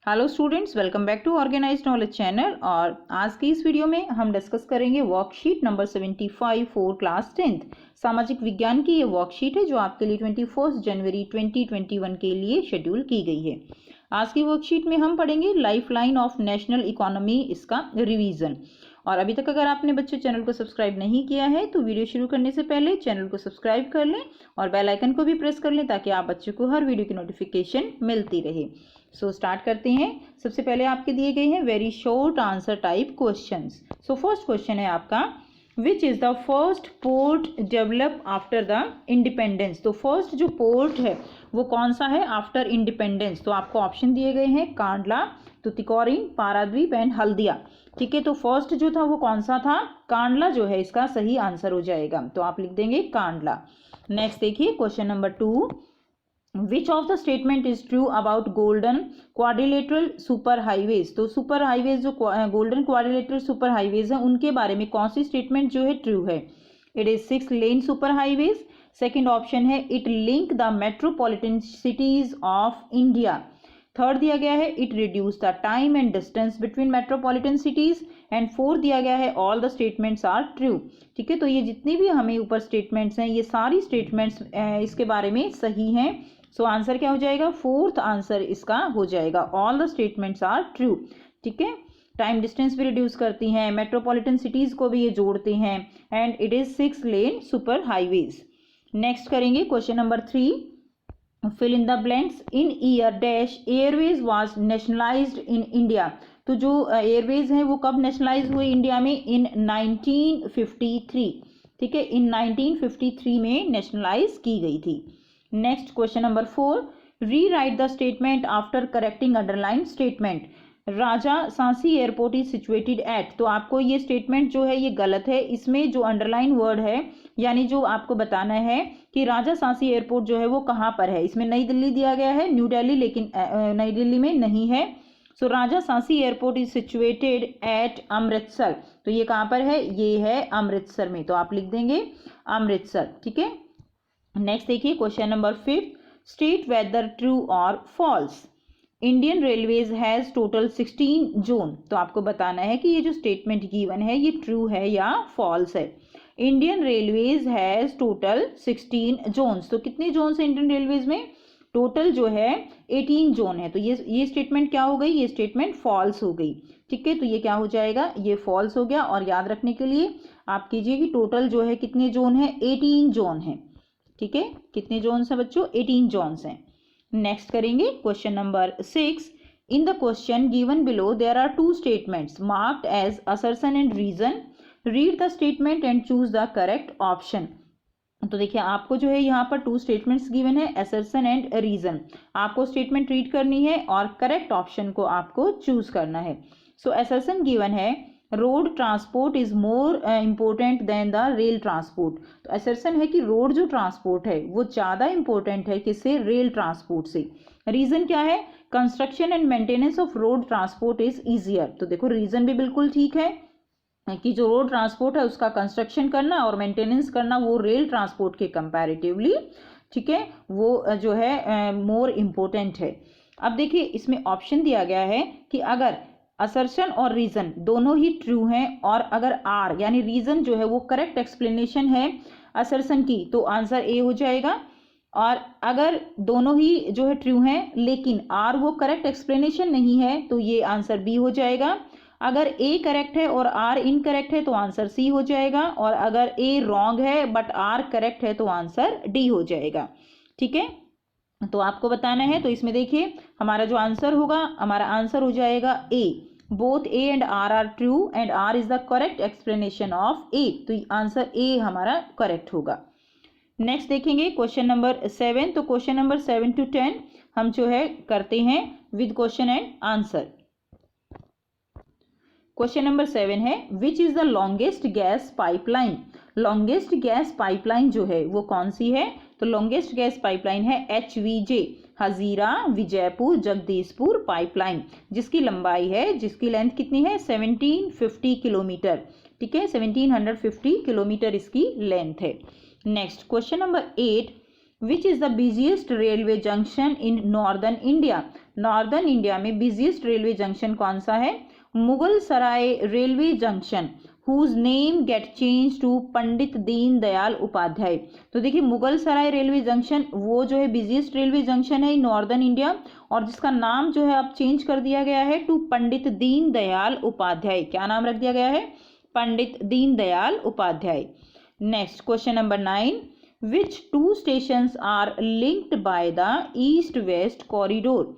Hello students, welcome back to organised knowledge channel. और आज की इस वीडियो में हम डिस्कस करेंगे worksheet number 75 for class 10th। सामाजिक विज्ञान की ये वर्कशीट है जो आपके लिए 21 जनवरी 2021 के लिए शेड्यूल की गई है। आज की वर्कशीट में हम पढ़ेंगे लाइफलाइन ऑफ नेशनल इकोनॉमी, इसका रिवीजन। और अभी तक अगर आपने बच्चों चैनल को सब्सक्राइब नहीं किया है तो वीडियो शुरू करने से पहले चैनल को सब्सक्राइब कर लें और बेल आइकन को भी प्रेस कर लें ताकि आप बच्चों को हर वीडियो की नोटिफिकेशन मिलती रहे। सो स्टार्ट करते हैं। सबसे पहले आपके दिए गए हैं very short answer type questions. So first question है आपका, विच is the first port develop after the independence. तो फर्स्ट जो पोर्ट है वो कौन सा है आफ्टर इंडिपेंडेंस। तो आपको ऑप्शन दिए गए हैं कांडला, तुतिकोरिन, पारादीप एंड हल्दिया। ठीक है, तो फर्स्ट जो था वो कौन सा था, कांडला जो है इसका सही आंसर हो जाएगा। तो आप लिख देंगे कांडला। नेक्स्ट देखिए question number 2, which of the statement is true about golden quadrilateral super highways. तो सुपर हाईवेज जो गोल्डन क्वाड्रिलेटरल सुपर हाईवेज है उनके बारे में कौन सी स्टेटमेंट जो है ट्रू है। It is 6 lane super highways. Second option है it link the metropolitan cities of India. Third दिया गया है it reduce the time and distance between metropolitan cities. And fourth दिया गया है all the statements are true. ठीक है, तो ये जितनी भी हमें ऊपर स्टेटमेंट्स हैं ये सारी स्टेटमेंट्स इसके बारे में सही हैं। सो आंसर क्या हो जाएगा, फोर्थ आंसर इसका हो जाएगा, all the statements are true. ठीक है, टाइम डिस्टेंस भी रिड्यूस करती हैं, मेट्रोपॉलिटन सिटीज को भी ये जोड़ते हैं, and it is 6 lane super highways. Next करेंगे question number 3, fill in the blanks. In year dash airways was nationalised in India. तो जो एयरवेज हैं वो कब नेशनलाइज हुए इंडिया में, इन 1953। ठीक है, इन 1953 में नेशनलाइज की गई थी। Next question number 4, rewrite the statement after correcting underline statement. Raja Sansi airport is situated eight. तो आपको ये स्टेटमेंट जो है ये गलत है, इसमें जो अंडरलाइन वर्ड है यानी जो आपको बताना है कि राजा सांसी एयरपोर्ट जो है वो कहाँ पर है। इसमें नई दिल्ली दिया गया है, न्यू दिल्ली, लेकिन नई दिल्ली में नहीं है। So Raja Sansi airport is situated at Amritsar. तो ये कहाँ पर है, ये है अमृतसर में। तो आप लिख देंगे अमृतसर। ठीक है, नेक्स्ट देखिए question number 5, state whether true और false. Indian railways has total 16 zone. तो आपको बताना है कि ये जो स्टेटमेंट गिवन है ये ट्रू है या फॉल्स है। Indian railways has total 16 zones. तो कितने जोन्स है इंडियन रेलवेज में, टोटल जो है 18 जोन है। तो ये स्टेटमेंट क्या हो गई, ये स्टेटमेंट फॉल्स हो गई। ठीक है, तो ये क्या हो जाएगा, ये फॉल्स हो गया। और याद रखने के लिए आप कीजिए कि टोटल जो है कितने जोन है, 18 जोन है। ठीक है, कितने जोन्स हैं बच्चों, 18 जोन्स हैं। नेक्स्ट करेंगे question number 6, in the question given below there are 2 statements marked as assertion and reason. Read the statement and choose the correct option. तो देखिए आपको जो है यहाँ पर 2 स्टेटमेंट्स गिवन है, असर्शन एंड रीजन। आपको स्टेटमेंट रीड करनी है और करेक्ट ऑप्शन को आपको चूज करना है। सो असर्शन गिवन है road transport is more important then the rail transport. तो असर्शन है कि रोड जो ट्रांसपोर्ट है वो ज़्यादा इंपॉर्टेंट है किससे, रेल ट्रांसपोर्ट से। रीजन क्या है, construction and maintenance of road transport is easier. तो देखो रीजन भी बिल्कुल ठीक है कि जो रोड ट्रांसपोर्ट है उसका कंस्ट्रक्शन करना और मेंटेनेंस करना वो रेल ट्रांसपोर्ट के कंपैरेटिवली, ठीक है, वो जो है मोर इम्पोर्टेंट है। अब देखिए इसमें ऑप्शन दिया गया है कि अगर असर्शन और रीजन दोनों ही ट्रू हैं और अगर आर यानी रीजन जो है वो करेक्ट एक्सप्लेनेशन है असर्शन की तो आंसर ए हो जाएगा। और अगर दोनों ही जो है ट्रू हैं लेकिन आर वो करेक्ट एक्सप्लेनेशन नहीं है तो ये आंसर बी हो जाएगा। अगर ए करेक्ट है और आर इनकरेक्ट है तो आंसर सी हो जाएगा। और अगर ए रॉन्ग है बट आर करेक्ट है तो आंसर डी हो जाएगा। ठीक है, तो आपको बताना है। तो इसमें देखिए हमारा जो आंसर होगा, हमारा आंसर हो जाएगा A. Both A and R are true and R is the correct explanation of A. तो आंसर ए हमारा करेक्ट होगा। नेक्स्ट देखेंगे क्वेश्चन नंबर 7। तो क्वेश्चन नंबर 7 to 10 हम जो है करते हैं with question and answer. Question number 7 है, विच is the longest gas pipeline. Longest gas pipeline जो है वो कौन सी है, तो लॉन्गेस्ट गैस पाइपलाइन है HVJ, हजीरा विजयपुर जगदीशपुर पाइपलाइन, जिसकी लंबाई है, जिसकी लेंथ कितनी है, 1750 किलोमीटर। ठीक है, 1750 किलोमीटर इसकी लेंथ है। Next question number 8, which is the busiest railway junction in northern India. Northern India में बिजिएस्ट रेलवे जंक्शन कौन सा है? Mughal Sarai railway junction, whose name get change to Pandit Deendayal Upadhyaya. तो देखिए मुगल सराय रेलवे जंक्शन वो जो है बिजिएस्ट रेलवे जंक्शन है नॉर्दर्न इंडिया, और जिसका नाम जो है अब चेंज कर दिया गया है टू पंडित दीनदयाल उपाध्याय। क्या नाम रख दिया गया है? Pandit Deendayal Upadhyaya. Next question number 9, which two stations are linked by the east west corridor?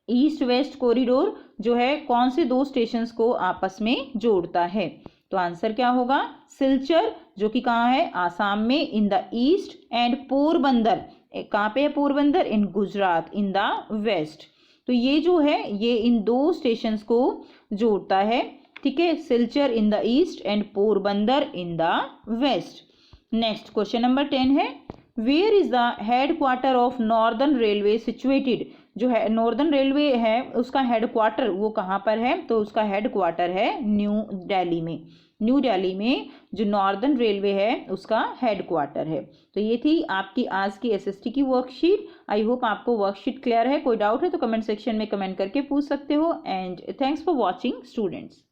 East west corridor जो है कौन से दो स्टेशंस को आपस में जोड़ता है? तो आंसर क्या होगा? सिलचर जो कि कहाँ है? आसाम में इन द ईस्ट, एंड पोरबंदर कहाँ पे है? पोरबंदर इन गुजरात इन द वेस्ट। तो ये जो है ये इन दो स्टेशंस को जोड़ता है, ठीक है, Silchar in the east and Porbandar in the west. Next question number 10 है, where is the headquarter of northern railway situated? जो है नॉर्दर्न रेलवे है उसका हेडक्वार्टर वो कहाँ पर है? तो उसका हेडक्वार्टर है न्यू दिल्ली में। न्यू दिल्ली में जो नॉर्दर्न रेलवे है उसका हेडक्वार्टर है। तो ये थी आपकी आज की एसएसटी की वर्कशीट। आई होप आपको वर्कशीट क्लियर है। कोई डाउट है तो कमेंट सेक्शन में कमेंट करके पूछ सकते हो। And thanks for watching students.